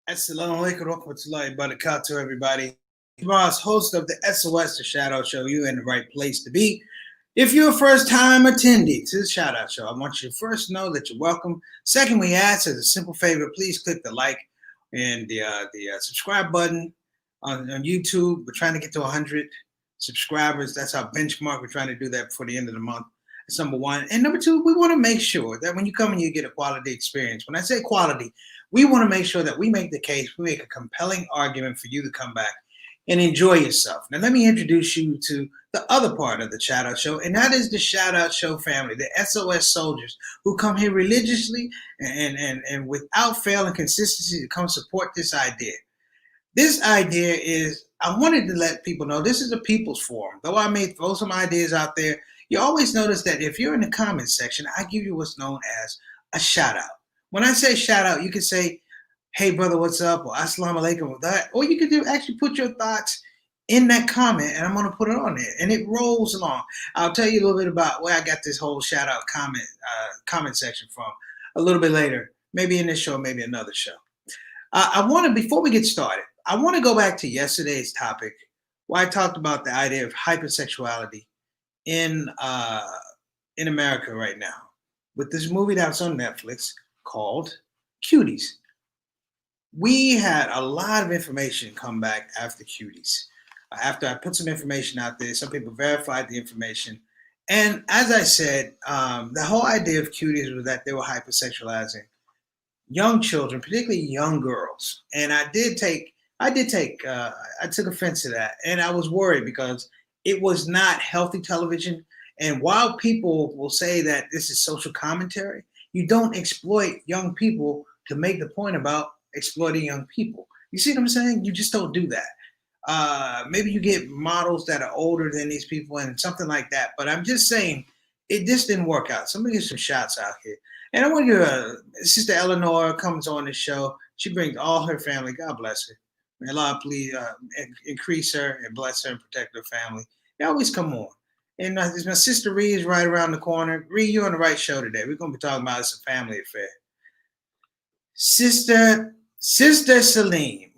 Assalamu alaikum warahmatullahi wabarakatuh, everybody. Ross, host of the SOS, the Shoutout Show. You're in the right place to be. If you're a first-time attendee to the Shoutout Show, I want you to first know that you're welcome. Second, we ask as a simple favor, please click the like and the subscribe button on YouTube. We're trying to get to 100 subscribers. That's our benchmark. We're trying to do that before the end of the month. That's number one. And number two, we want to make sure that when you come and you get a quality experience. When I say quality, we want to make sure that we make the case, we make a compelling argument for you to come back and enjoy yourself. Now, let me introduce you to the other part of the Shoutout Show, and that is the Shoutout Show family, the SOS soldiers who come here religiously and without fail and consistency to come support this idea. This idea is, I wanted to let people know this is a people's forum. Though I may throw some ideas out there, you always notice that if you're in the comments section, I give you what's known as a shout out. When I say shout out, you can say, hey, brother, what's up? Or assalamu alaikum with that. Or you can actually put your thoughts in that comment, and I'm going to put it on there. And it rolls along. I'll tell you a little bit about where I got this whole shout out comment section from a little bit later. Maybe in this show, maybe another show. Before we get started, I want to go back to yesterday's topic where I talked about the idea of hypersexuality in America right now with this movie that's on Netflix called Cuties. We had a lot of information come back after Cuties. After I put some information out there, some people verified the information. And as I said, the whole idea of Cuties was that they were hypersexualizing young children, particularly young girls. And I took offense to that. And I was worried because it was not healthy television. And while people will say that this is social commentary, you don't exploit young people to make the point about exploiting young people. You see what I'm saying? You just don't do that. Maybe you get models that are older than these people and something like that. But I'm just saying, it just didn't work out. Somebody get some shots out here. And I want to give Sister Eleanor comes on the show. She brings all her family. God bless her. May Allah please increase her and bless her and protect her family. They always come on. And my sister Ree is right around the corner. Ree, you're on the right show today. We're going to be talking about it's a family affair. Sister Salim,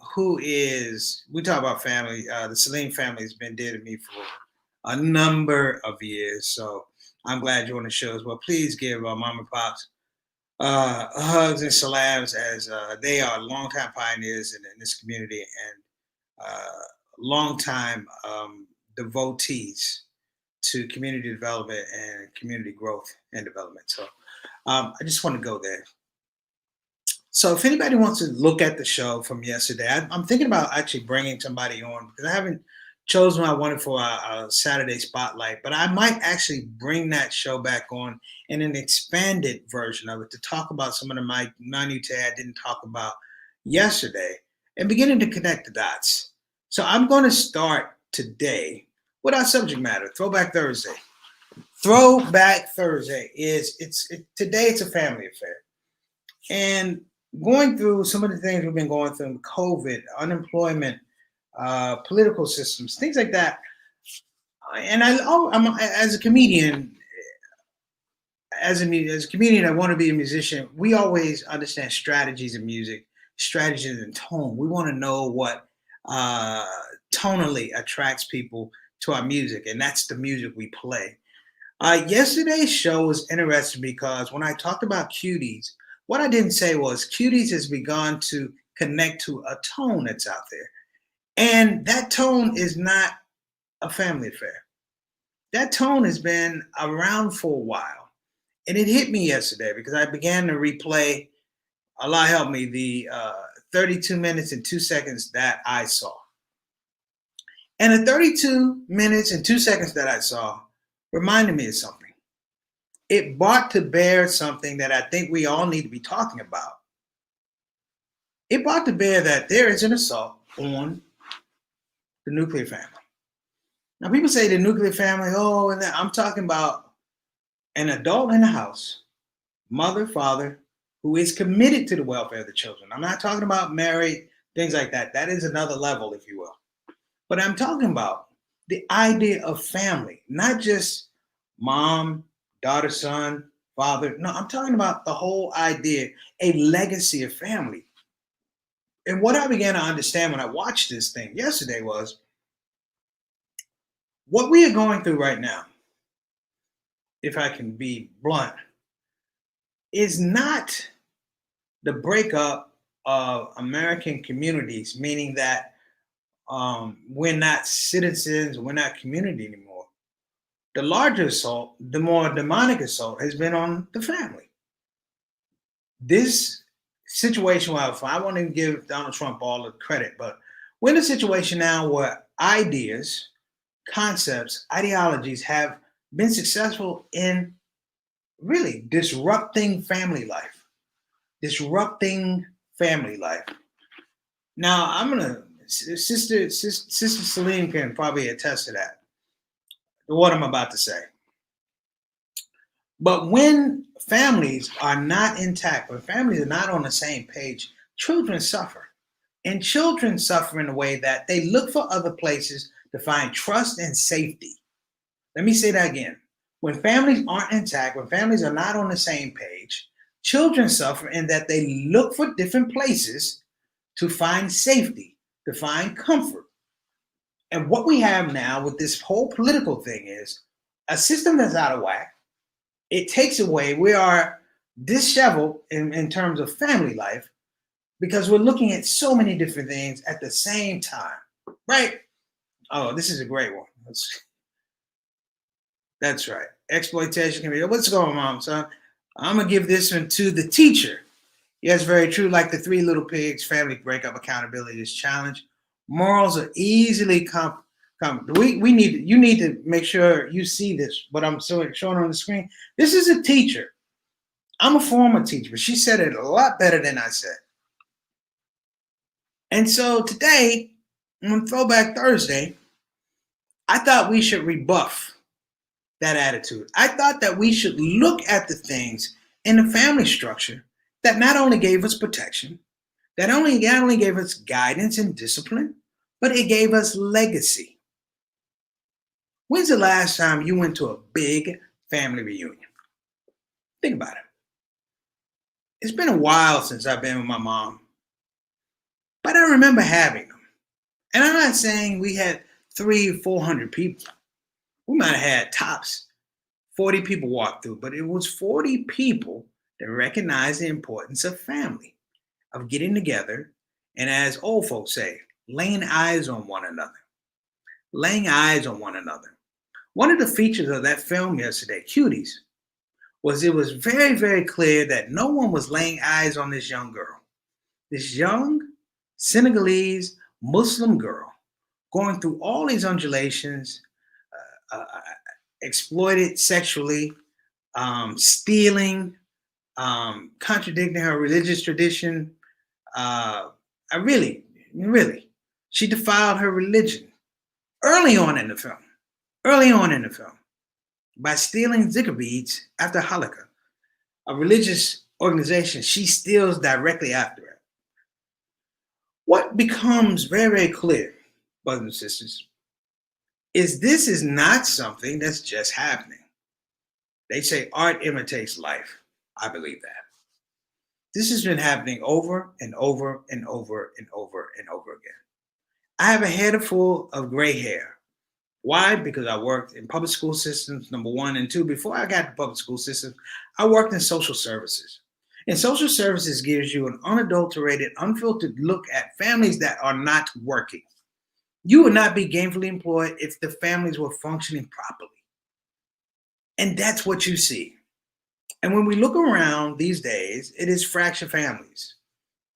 we talk about family. The Salim family has been dear to me for a number of years. So I'm glad you're on the show as well. Please give Mom and Pops hugs and salams as they are longtime pioneers in this community and longtime devotees to community development and community growth and development. So I just want to go there. So if anybody wants to look at the show from yesterday, I'm thinking about actually bringing somebody on because I haven't chosen what I wanted for our Saturday spotlight, but I might actually bring that show back on in an expanded version of it to talk about some of the minutiae I didn't talk about yesterday and beginning to connect the dots. So I'm going to start today with our subject matter, Throwback Thursday. Throwback Thursday today it's a family affair. And going through some of the things we've been going through, COVID, unemployment, political systems, things like that. And I'm as a comedian, as a comedian, I want to be a musician. We always understand strategies in music, strategies in tone. We want to know what tonally attracts people to our music, and that's the music we play. Yesterday's show was interesting because when I talked about Cuties, what I didn't say was Cuties has begun to connect to a tone that's out there. And that tone is not a family affair. That tone has been around for a while. And it hit me yesterday because I began to replay, Allah help me, the 32 minutes and 2 seconds that I saw. And the 32 minutes and 2 seconds that I saw reminded me of something. It brought to bear something that I think we all need to be talking about. It brought to bear that there is an assault on the nuclear family. Now, people say the nuclear family, and I'm talking about an adult in the house, mother, father, who is committed to the welfare of the children. I'm not talking about married, things like that. That is another level, if you will. But I'm talking about the idea of family, not just mom, daughter, son, father. No, I'm talking about the whole idea, a legacy of family. And what I began to understand when I watched this thing yesterday was what we are going through right now, if I can be blunt, is not the breakup of American communities, meaning that we're not citizens, we're not community anymore. The larger assault, the more demonic assault, has been on the family. This situation, well, I want to give Donald Trump all the credit, but we're in a situation now where ideas, concepts, ideologies have been successful in really disrupting family life. Disrupting family life. Now, I'm gonna sister Celine can probably attest to that. What I'm about to say. But when families are not intact, when families are not on the same page, children suffer. And children suffer in a way that they look for other places to find trust and safety. Let me say that again. When families aren't intact, when families are not on the same page, children suffer in that they look for different places to find safety, to find comfort. And what we have now with this whole political thing is a system that's out of whack. It takes away, we are disheveled in terms of family life because we're looking at so many different things at the same time, right? Oh, this is a great one. That's right. Exploitation can be, what's going on, mom, son? I'm going to give this one to the teacher. Yes, very true. Like the Three Little Pigs, family breakup accountability is challenged. Morals are easily we need, you need to make sure you see this, what I'm showing on the screen. This is a teacher. I'm a former teacher, but she said it a lot better than I said. And so today, on Throwback Thursday, I thought we should rebuff that attitude. I thought that we should look at the things in the family structure that not only gave us protection, that not only gave us guidance and discipline, but it gave us legacy. When's the last time you went to a big family reunion? Think about it. It's been a while since I've been with my mom, but I remember having them. And I'm not saying we had 300, 400 people. We might have had tops 40 people walk through, but it was 40 people that recognized the importance of family, of getting together, and as old folks say, laying eyes on one another. Laying eyes on one another. One of the features of that film yesterday, Cuties, was it was very, very clear that no one was laying eyes on this young girl. This young Senegalese Muslim girl going through all these undulations, exploited sexually, stealing, contradicting her religious tradition. Really, she defiled her religion early on in the film. By stealing zikr beads after Hanukkah, a religious organization she steals directly after it. What becomes very, very clear, brothers and sisters, is this is not something that's just happening. They say art imitates life. I believe that. This has been happening over and over and over and over and over again. I have a head full of gray hair. Why? Because I worked in public school systems, number one, and two, before I got to public school systems, I worked in social services. And social services gives you an unadulterated, unfiltered look at families that are not working. You would not be gainfully employed if the families were functioning properly. And that's what you see. And when we look around these days, it is fractured families.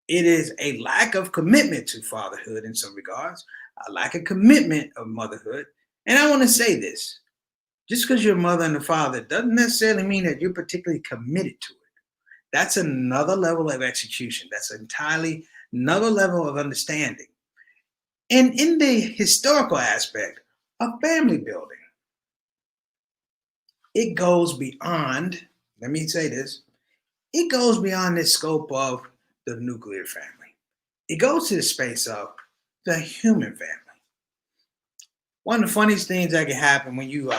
It is a lack of commitment to fatherhood in some regards, a lack of commitment of motherhood. And I want to say this, just because you're a mother and a father doesn't necessarily mean that you're particularly committed to it. That's another level of execution. That's entirely another level of understanding. And in the historical aspect of family building, it goes beyond, let me say this, it goes beyond the scope of the nuclear family. It goes to the space of the human family. One of the funniest things that can happen when you,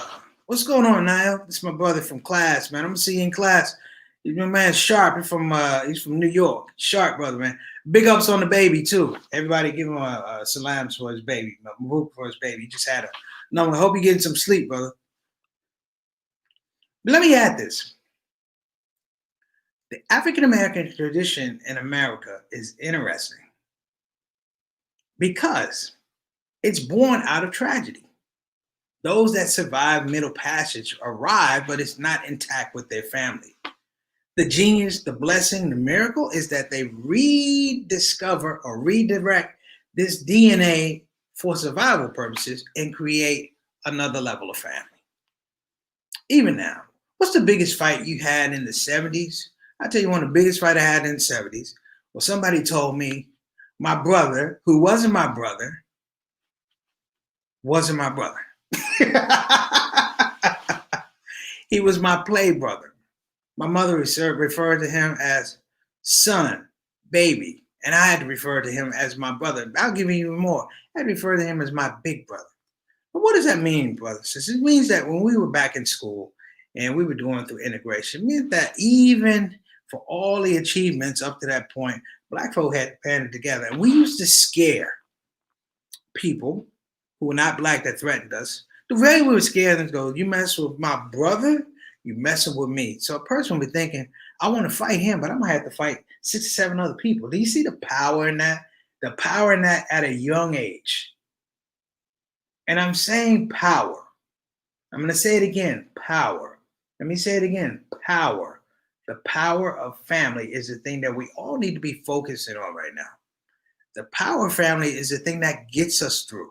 what's going on, Niall? This is my brother from class, man. I'm gonna see you in class. He's my man Sharp. He's from New York. Sharp, brother, man. Big ups on the baby too. Everybody give him a salams for his baby, Mabruk for his baby. He just had a. No, I hope you're getting some sleep, brother. But let me add this: the African American tradition in America is interesting because it's born out of tragedy. Those that survive Middle Passage arrive, but it's not intact with their family. The genius, the blessing, the miracle is that they rediscover or redirect this DNA for survival purposes and create another level of family. Even now, what's the biggest fight you had in the 70s? I'll tell you one of the biggest fights I had in the 70s. Well, somebody told me my brother, who wasn't my brother, wasn't my brother. He was my play brother. My mother referred to him as son, baby, and I had to refer to him as my brother. I'll give you even more. I had to refer to him as my big brother. But what does that mean, brothers and sisters? It means that when we were back in school and we were going through integration, it meant that even for all the achievements up to that point, Black folk had banded together. And we used to scare people who were not Black that threatened us. The way we would scare them, go, you mess with my brother, you messing with me. So a person would be thinking, I want to fight him, but I'm going to have to fight 6 or 7 other people. Do you see the power in that? The power in that at a young age. And I'm saying power. I'm going to say it again, power. Let me say it again, power. The power of family is the thing that we all need to be focusing on right now. The power of family is the thing that gets us through.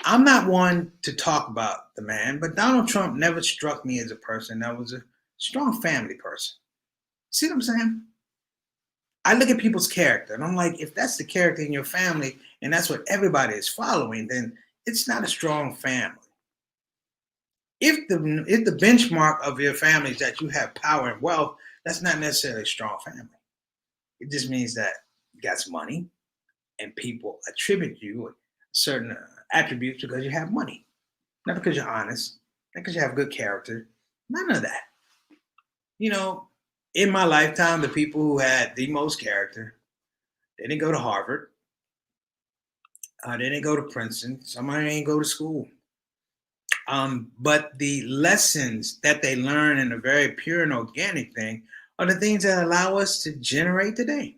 I'm not one to talk about the man, but Donald Trump never struck me as a person that was a strong family person. See what I'm saying? I look at people's character and I'm like, if that's the character in your family and that's what everybody is following, then it's not a strong family. If the benchmark of your family is that you have power and wealth, that's not necessarily a strong family. It just means that you got some money and people attribute you certain attributes because you have money, not because you're honest, not because you have good character, none of that. You know, in my lifetime, the people who had the most character, they didn't go to Harvard, they didn't go to Princeton, somebody didn't go to school. But the lessons that they learn in a very pure and organic thing are the things that allow us to generate today.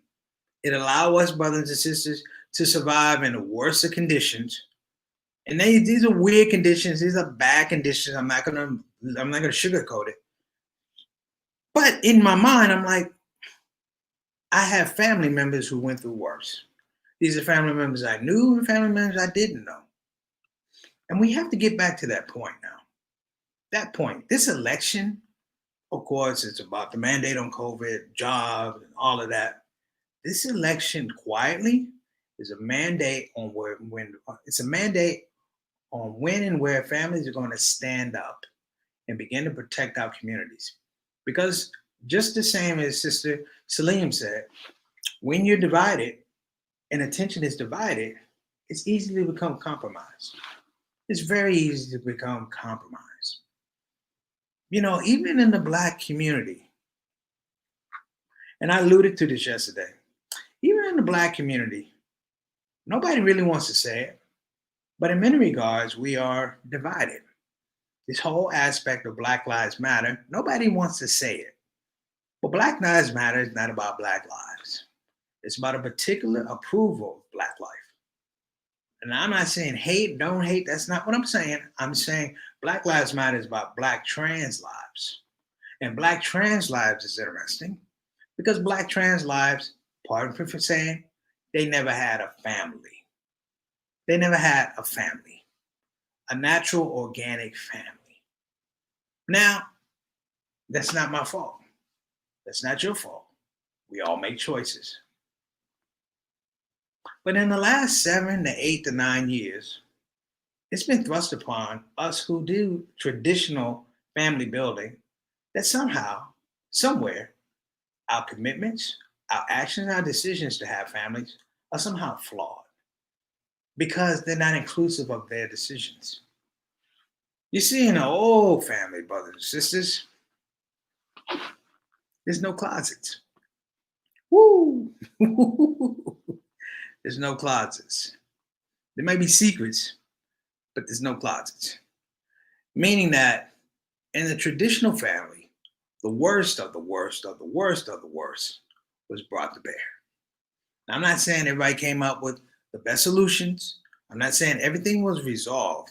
It allows us, brothers and sisters, to survive in the worst of conditions. And these are weird conditions. These are bad conditions. I'm not gonna sugarcoat it. But in my mind, I'm like, I have family members who went through worse. These are family members I knew and family members I didn't know. And we have to get back to that point now. That point, this election, of course, it's about the mandate on COVID, jobs, and all of that. This election quietly is a mandate on when it's a mandate on when and where families are going to stand up and begin to protect our communities. Because just the same as Sister Salim said, when you're divided and attention is divided, it's easy to become compromised. It's very easy to become compromised. You know, even in the Black community, and I alluded to this yesterday, even in the Black community, nobody really wants to say it, but in many regards, we are divided. This whole aspect of Black Lives Matter, nobody wants to say it. But Black Lives Matter is not about Black lives. It's about a particular approval of Black life. And I'm not saying hate, don't hate. That's not what I'm saying. I'm saying Black Lives Matter is about Black trans lives. And Black trans lives is interesting because Black trans lives, pardon me for saying, they never had a family. They never had a family, a natural, organic family. Now, that's not my fault. That's not your fault. We all make choices. But in the last 7 to 8 to 9 years, It's been thrust upon us who do traditional family building that somehow, somewhere, our commitments, our actions, our decisions to have families are somehow flawed because they're not inclusive of their decisions. You see, in an old family, brothers and sisters, there's no closets. Woo! There's no closets. There may be secrets, but there's no closets. Meaning that in the traditional family, the worst of the worst of the worst of the worst was brought to bear. Now, I'm not saying everybody came up with the best solutions. I'm not saying everything was resolved,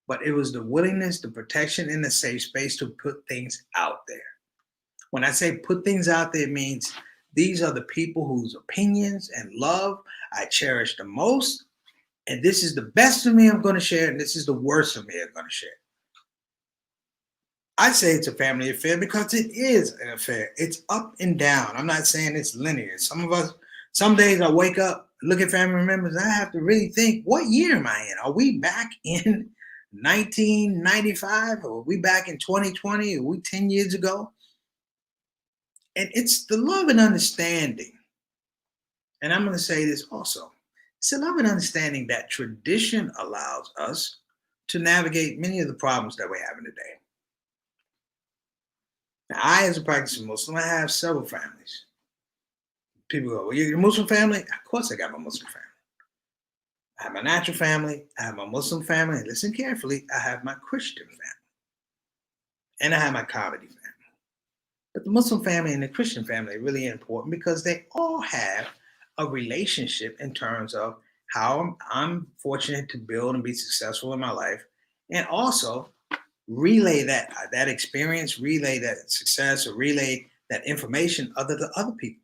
but it was the willingness, the protection, and the safe space to put things out there. When I say put things out there, it means these are the people whose opinions and love I cherish the most. And this is the best of me I'm going to share, and this is the worst of me I'm going to share. I say it's a family affair because it is an affair. It's up and down. I'm not saying it's linear. Some of us, some days I wake up, look at family members, and I have to really think, what year am I in? Are we back in 1995? Or are we back in 2020? Are we 10 years ago? And it's the love and understanding. And I'm going to say this also. It's the love and understanding that tradition allows us to navigate many of the problems that we're having today. Now, I, as a practicing Muslim, I have several families. People go, well, you're a Muslim family? Of course I got my Muslim family. I have my natural family. I have my Muslim family. And listen carefully, I have my Christian family. And I have my comedy family. But the Muslim family and the Christian family are really important because they all have a relationship in terms of how I'm fortunate to build and be successful in my life. And also relay that experience, relay that success, or relay that information to other people.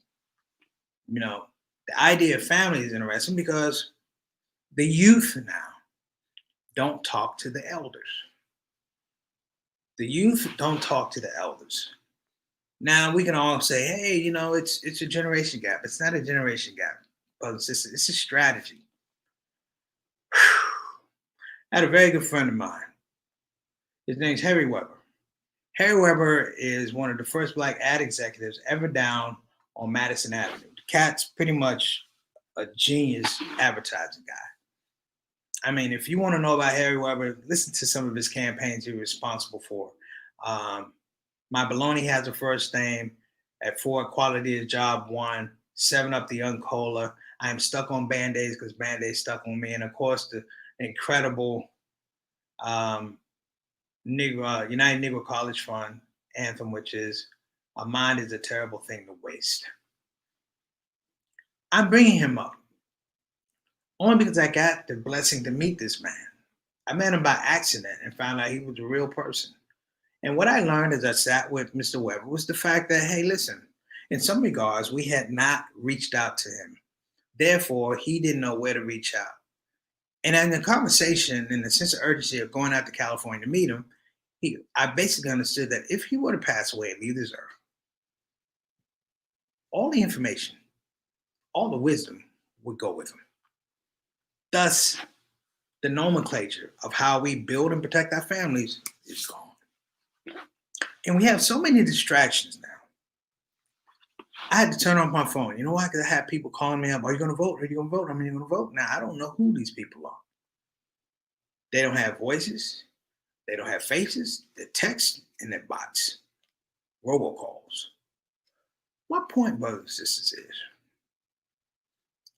You know, the idea of family is interesting because the youth now don't talk to the elders. The youth don't talk to the elders. Now we can all say, hey, it's a generation gap. It's not a generation gap, but it's a strategy. I had a very good friend of mine. His name's Harry Weber. Harry Weber is one of the first black ad executives ever down on Madison Avenue. The cat's pretty much a genius advertising guy. I mean, if you want to know about Harry Weber, listen to some of his campaigns he was responsible for. My Baloney Has a First Name, At 4 Quality is Job 1, 7 Up the Young Cola, I Am Stuck on Band-Aids because Band-Aids stuck on me, and of course the incredible United Negro College Fund anthem, which is "A mind is a terrible thing to waste." I'm bringing him up only because I got the blessing to meet this man. I met him by accident and found out he was a real person. And what I learned as I sat with Mr. Weber was the fact that, hey, listen, in some regards, we had not reached out to him. Therefore, he didn't know where to reach out. And in the conversation, in the sense of urgency of going out to California to meet him, I basically understood that if he were to pass away and leave this earth, all the information, all the wisdom would go with him. Thus, the nomenclature of how we build and protect our families is gone. And we have so many distractions now. I had to turn off my phone. You know why? Because I had people calling me up. Are you going to vote? Are you going to vote? Are you going to vote? Now, I don't know who these people are. They don't have voices. They don't have faces. They're text and they're bots. Robocalls. My point, brothers and sisters, is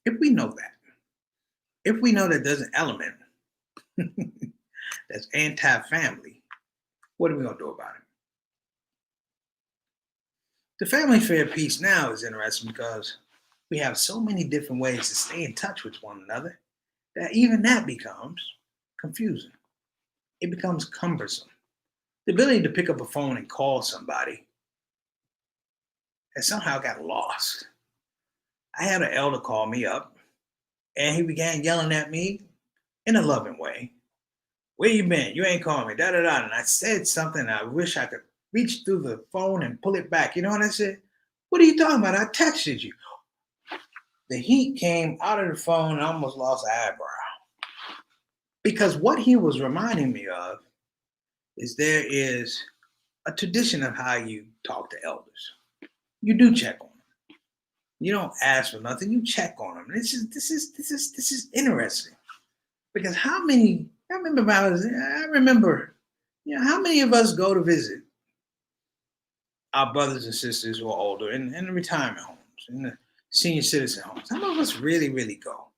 if we know that, if we know that there's an element that's anti-family, what are we going to do about it? The family fair piece now is interesting because we have so many different ways to stay in touch with one another that even that becomes confusing. It becomes cumbersome. The ability to pick up a phone and call somebody has somehow got lost. I had an elder call me up and he began yelling at me in a loving way. Where you been? You ain't calling me, da da da. And I said something I wish I could reach through the phone and pull it back. You know what I said? What are you talking about? I texted you. The heat came out of the phone and I almost lost an eyebrow. Because what he was reminding me of is there is a tradition of how you talk to elders. You do check on them. You don't ask for nothing. You check on them. This is interesting because how many? I remember. How many of us go to visit our brothers and sisters who are older in the retirement homes, in the senior citizen homes? How many of us really, really go?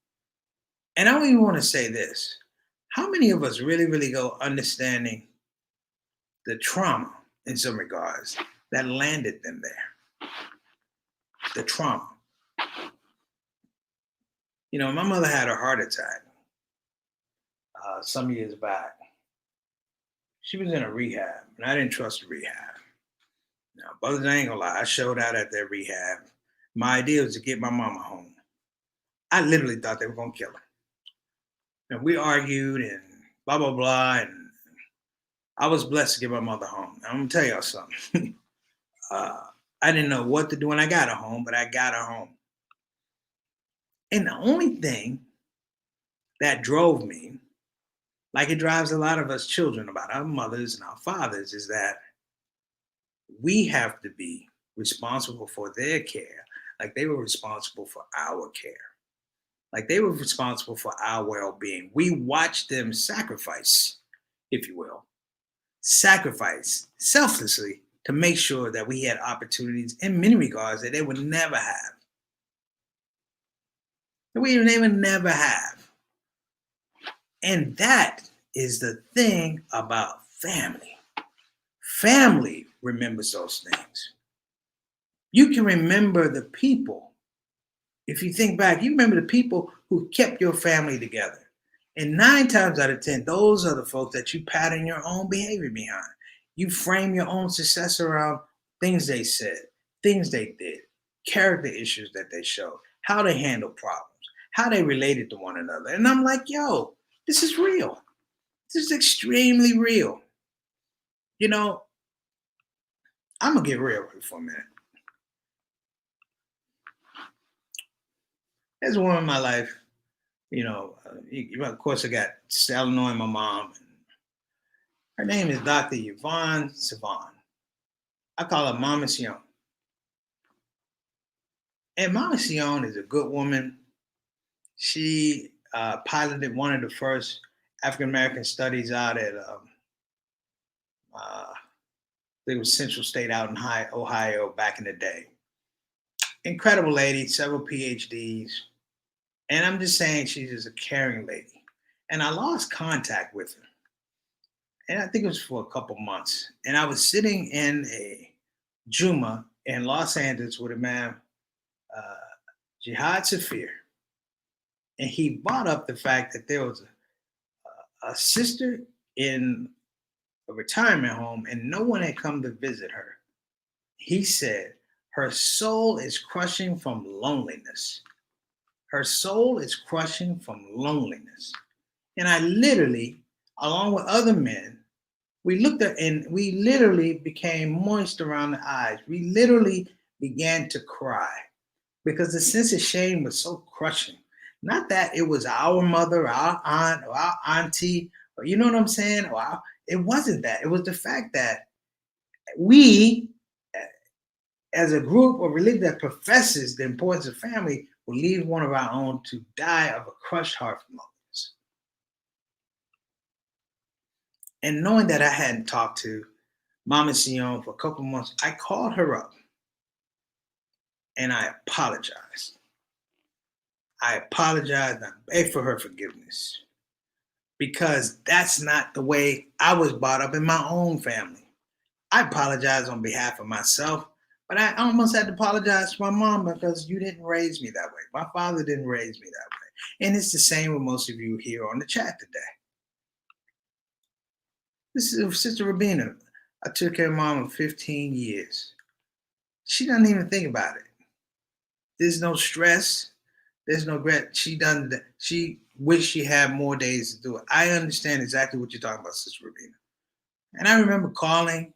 And I don't even want to say this. How many of us really, really go understanding the trauma in some regards that landed them there? The trauma. My mother had a heart attack some years back. She was in a rehab, and I didn't trust the rehab. Now, brothers, I ain't gonna lie, I showed out at that rehab. My idea was to get my mama home. I literally thought they were gonna kill her. And we argued and blah blah blah, and I was blessed to get my mother home. Now, I'm gonna tell y'all something. I didn't know what to do when I got her home, but I got her home. And the only thing that drove me, like it drives a lot of us children about our mothers and our fathers, is that we have to be responsible for their care, like they were responsible for our care, like they were responsible for our well being. We watched them sacrifice, if you will, sacrifice selflessly to make sure that we had opportunities in many regards that they would never have. That they would never have. And that is the thing about family. Family remembers those things. You can remember the people. If you think back, you remember the people who kept your family together. And 9 times out of 10, those are the folks that you pattern your own behavior behind. You frame your own success around things they said, things they did, character issues that they showed, how they handled problems, how they related to one another. And I'm like, yo, this is real. This is extremely real. I'm going to get real for a minute. There's a woman in my life, of course, I got Eleanor and my mom. Her name is Dr. Yvonne Savon. I call her Mama Sion. And Mama Sion is a good woman. She piloted one of the first African American studies out at it was Central State out in Ohio back in the day. Incredible lady, several PhDs. And I'm just saying she's just a caring lady. And I lost contact with her. And I think it was for a couple months. And I was sitting in a Juma in Los Angeles with a man, Jihad Safir. And he brought up the fact that there was a sister in a retirement home and no one had come to visit her. He said, her soul is crushing from loneliness. Her soul is crushing from loneliness. And I literally, along with other men, we looked at and we literally became moist around the eyes. We literally began to cry because the sense of shame was so crushing. Not that it was our mother, or our aunt, or our auntie, or you know what I'm saying? It wasn't that. It was the fact that we, as a group of religion that professes the importance of family, will leave one of our own to die of a crushed heart from loneliness. And knowing that I hadn't talked to Mama Sion for a couple months, I called her up and I apologized. I apologized and I begged for her forgiveness because that's not the way I was brought up in my own family. I apologize on behalf of myself, but I almost had to apologize to my mom because you didn't raise me that way. My father didn't raise me that way. And it's the same with most of you here on the chat today. This is Sister Rabina. I took care of mom for 15 years. She doesn't even think about it. There's no stress. There's no regret. She wished she had more days to do it. I understand exactly what you're talking about, Sister Rabina. And I remember calling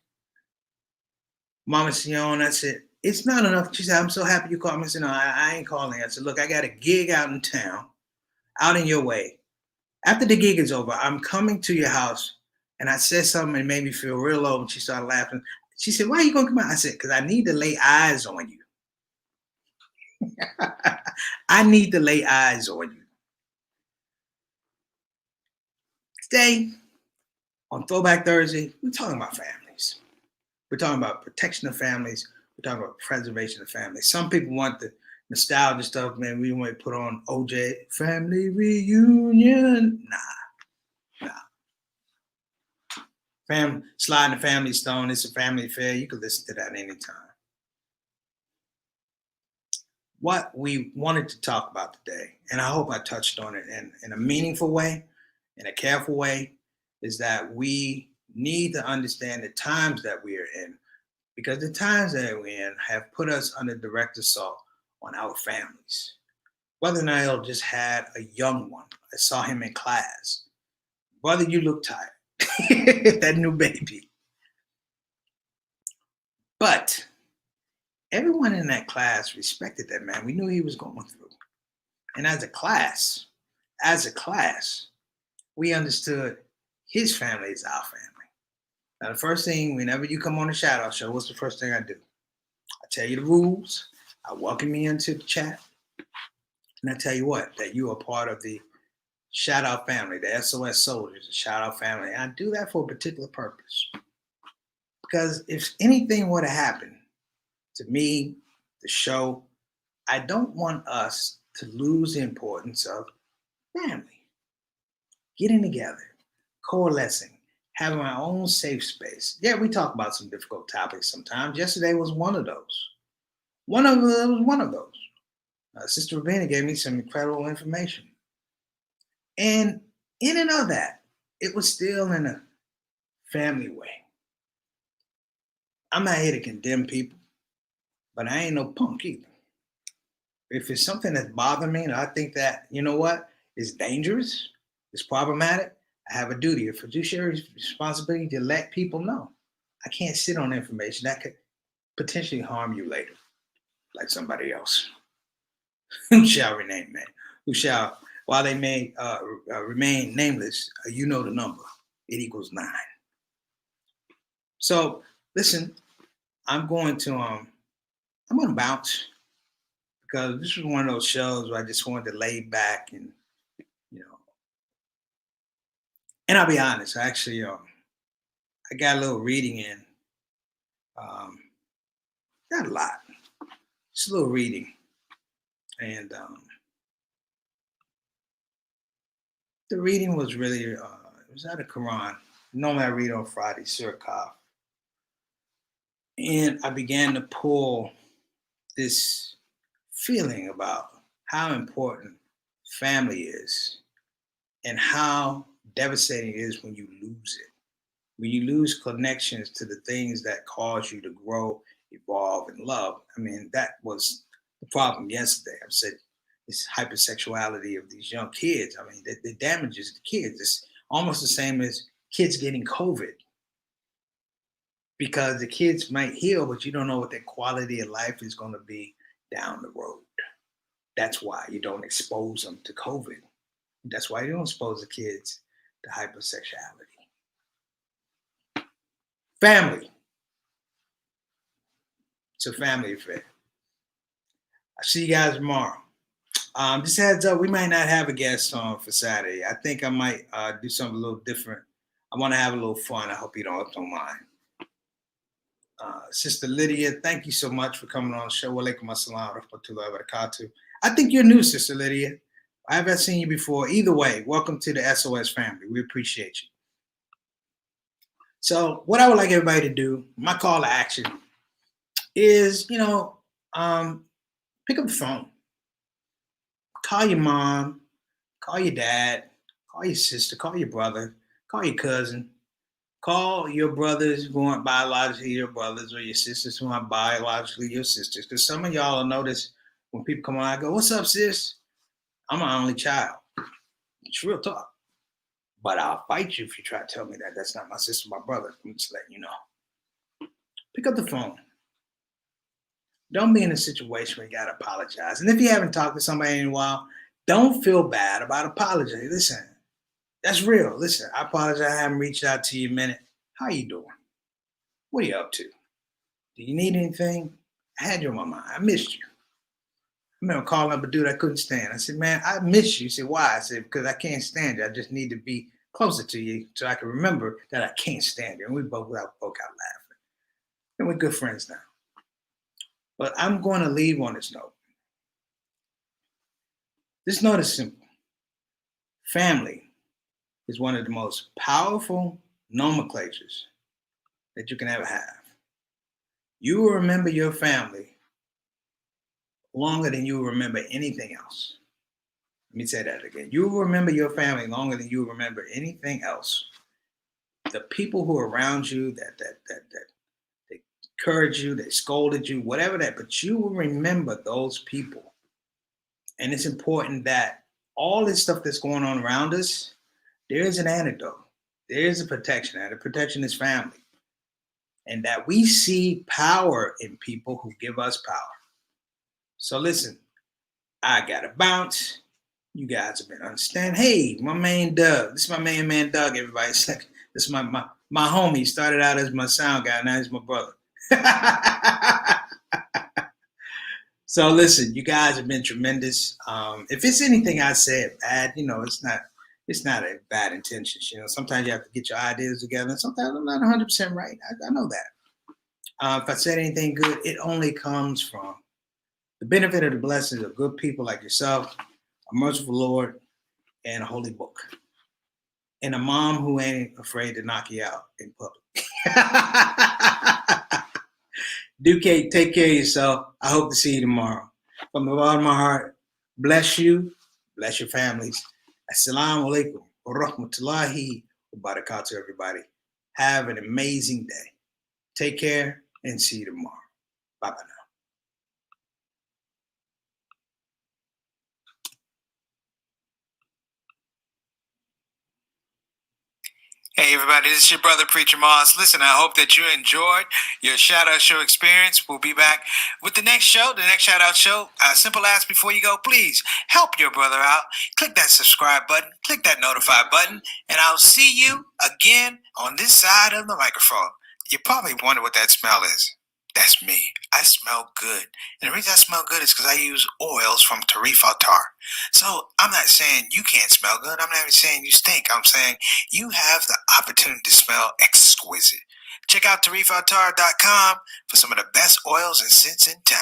Mama Sion. I said, it's not enough. She said, I'm so happy you called me. I said, no, I ain't calling. I said, look, I got a gig out in town, out in your way. After the gig is over, I'm coming to your house, and I said something and made me feel real low, and she started laughing. She said, "Why are you gonna come out?" I said, "Because I need to lay eyes on you." I need to lay eyes on you. Today, on Throwback Thursday, we're talking about families. We're talking about protection of families. We're talking about preservation of families. Some people want the nostalgia stuff, man. We want to put on OJ Family Reunion. Nah. Sliding the Family Stone. It's a family affair. You can listen to that anytime. What we wanted to talk about today, and I hope I touched on it in a meaningful way, in a careful way, is that we need to understand the times that we are in, because the times that we're in have put us under direct assault on our families. Brother Niall just had a young one. I saw him in class. Brother, you look tired. That new baby. But everyone in that class respected that man. We knew he was going through. And as a class, we understood his family is our family. Now, the first thing, whenever you come on the Shoutout Show, what's the first thing I do? I tell you the rules. I welcome you into the chat. And I tell you what, that you are part of the Shoutout family, the SOS soldiers, the Shoutout family. And I do that for a particular purpose. Because if anything were to happen to me, the show, I don't want us to lose the importance of family. Getting together, coalescing, having our own safe space. Yeah, we talk about some difficult topics sometimes. Yesterday was one of those. One of those. Sister Rabina gave me some incredible information. And in and of that, it was still in a family way. I'm not here to condemn people, but I ain't no punk either. If it's something that's bothering me and I think that, you know what, is dangerous, it's problematic, I have a duty, a fiduciary responsibility to let people know. I can't sit on information that could potentially harm you later, like somebody else who shall remain man, who shall, while they may remain nameless, you know the number. It equals 9. So listen, I'm going to bounce, because this was one of those shows where I just wanted to lay back and, you know, and I'll be honest, actually, I got a little reading in, not a lot, just a little reading, and the reading was really, it was out of Quran. Normally I read on Friday, Surah Kaf, and I began to pull this feeling about how important family is and how devastating it is when you lose it. When you lose connections to the things that cause you to grow, evolve, and love. I mean, that was the problem yesterday. I said this hypersexuality of these young kids. I mean, it damages the kids. It's almost the same as kids getting COVID, because the kids might heal, but you don't know what their quality of life is going to be down the road. That's why you don't expose them to COVID. That's why you don't expose the kids to hypersexuality. Family. It's a family affair. I'll see you guys tomorrow. Just heads up, we might not have a guest on for Saturday. I think I might do something a little different. I want to have a little fun. I hope you don't mind. Sister Lydia, thank you so much for coming on the show. Walaikum assalam rahmatullahi wa barakatuh. I think you're new, Sister Lydia. I haven't seen you before. Either way, welcome to the SOS family. We appreciate you. So what I would like everybody to do, my call to action is, pick up the phone. Call your mom, call your dad, call your sister, call your brother, call your cousin, call your brothers who aren't biologically your brothers, or your sisters who aren't biologically your sisters. Because some of y'all will notice when people come on, I go, "What's up, sis? I'm my only child." It's real talk. But I'll fight you if you try to tell me that that's not my sister, my brother. I'm just letting you know. Pick up the phone. Don't be in a situation where you got to apologize. And if you haven't talked to somebody in a while, don't feel bad about apologizing. Listen, That's real. Listen, I apologize. I haven't reached out to you in a minute. How you doing? What are you up to? Do you need anything? I had you on my mind. I missed you. I remember calling up a dude I couldn't stand. I said, man, I miss you. He said, why? I said, because I can't stand you. I just need to be closer to you so I can remember that I can't stand you. And we both broke out laughing. And we're good friends now. But I'm going to leave on this note. This note is simple. Family is one of the most powerful nomenclatures that you can ever have. You will remember your family longer than you will remember anything else. Let me say that again. You will remember your family longer than you will remember anything else. The people who are around you that they encouraged you, they scolded you, whatever that, but you will remember those people. And it's important that all this stuff that's going on around us, there is an antidote. There is a protection, and the protection is family. And that we see power in people who give us power. So listen, I gotta bounce. You guys have been understanding. Hey, my man Doug. This is my man Doug, everybody. This is my homie. He started out as my sound guy, now he's my brother. So listen, you guys have been tremendous. If it's anything I said bad, it's not a bad intention. Sometimes you have to get your ideas together, and sometimes I'm not 100% right. I know that. If I said anything good, it only comes from the benefit of the blessings of good people like yourself, a merciful Lord, and a holy book. And a mom who ain't afraid to knock you out in public. Duke, take care of yourself. I hope to see you tomorrow. From the bottom of my heart, bless you, bless your families. Assalamu alaikum wa rahmatullahi wa barakatuh, everybody. Have an amazing day. Take care and see you tomorrow. Bye-bye now. Hey everybody, this is your brother Preacher Moss. Listen, I hope that you enjoyed your Shout Out Show experience. We'll be back with the next show, the next Shout Out Show. Simple ask before you go, please help your brother out. Click that subscribe button, click that notify button, and I'll see you again on this side of the microphone. You probably wonder what that smell is. That's me. I smell good. And the reason I smell good is because I use oils from Throwback. So I'm not saying you can't smell good. I'm not even saying you stink. I'm saying you have the opportunity to smell exquisite. Check out tarifatar.com for some of the best oils and scents in town.